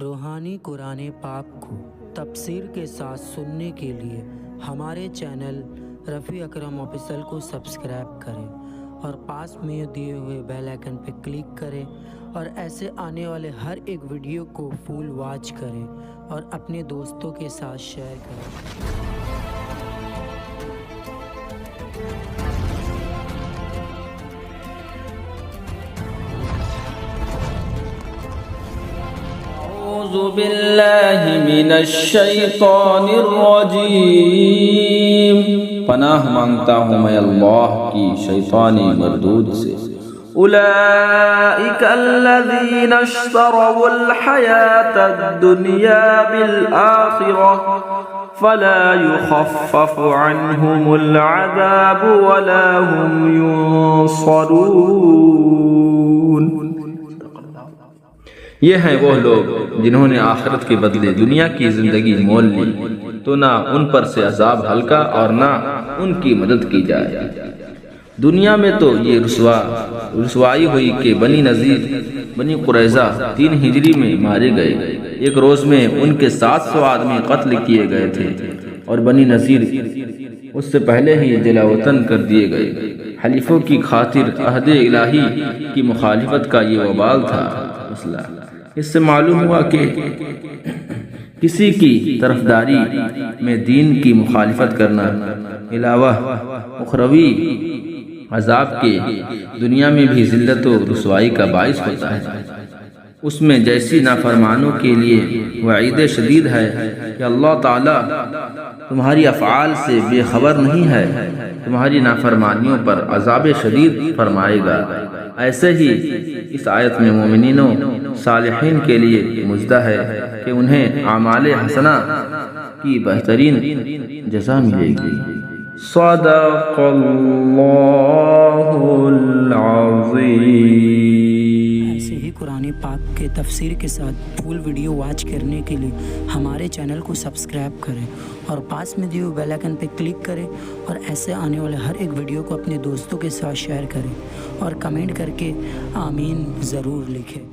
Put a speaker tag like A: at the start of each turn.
A: روحانی قرآن پاک کو تفسیر کے ساتھ سننے کے لیے ہمارے چینل رفیع اکرم آفیشل کو سبسکرائب کریں اور پاس میں دیے ہوئے بیل آئیکن پہ کلک کریں اور ایسے آنے والے ہر ایک ویڈیو کو فل واچ کریں اور اپنے دوستوں کے ساتھ شیئر کریں۔
B: أعوذ بالله من الشیطان الرجیم، پناہ مانگتا ہوں میں اللہ کی شیطانی مردود سے۔ اولئک الذین اشتروا الحیاة الدنیا بالآخرة فلا يخفف عنهم العذاب ولا هم ينصرون۔ یہ ہیں وہ لوگ جنہوں نے آخرت کے بدلے دنیا کی زندگی مول لی، تو نہ ان پر سے عذاب ہلکا اور نہ ان کی مدد کی جائے۔ دنیا میں تو یہ رسوائی ہوئی کہ بنی نذیر بنی قریظہ 3 ہجری میں مارے گئے۔ ایک روز میں ان کے 700 آدمی قتل کیے گئے تھے اور بنی نذیر اس سے پہلے ہی جلا وطن کر دیے گئے۔ حلیفوں کی خاطر عہد الہی کی مخالفت کا یہ وبال تھا۔ اس سے معلوم ہوا کہ کسی کی طرفداری میں دین کی مخالفت کرنا علاوہ اخروی عذاب کے دنیا میں بھی ذلت و رسوائی کا باعث ہوتا ہے۔ اس میں جیسی نافرمانوں کے لیے وعید شدید ہے کہ اللہ تعالی تمہاری افعال سے بے خبر نہیں ہے، تمہاری نافرمانیوں پر عذاب شدید فرمائے گا۔ ایسے ہی اس آیت میں مومنین و صالحین کے لیے مژدہ ہے کہ انہیں اعمال حسنہ کی بہترین جزا ملے گی۔ صدق اللہ العظیم۔
A: ایسے ہی قرآن پاک کے تفسیر کے ساتھ فل ویڈیو واچ کرنے کے لیے ہمارے چینل کو سبسکرائب کریں اور پاس میں دیے ہوئے بیل آئیکن پہ کلک کریں اور ایسے آنے والے ہر ایک ویڈیو کو اپنے دوستوں کے ساتھ شیئر کریں اور کمنٹ کر کے آمین ضرور لکھیں۔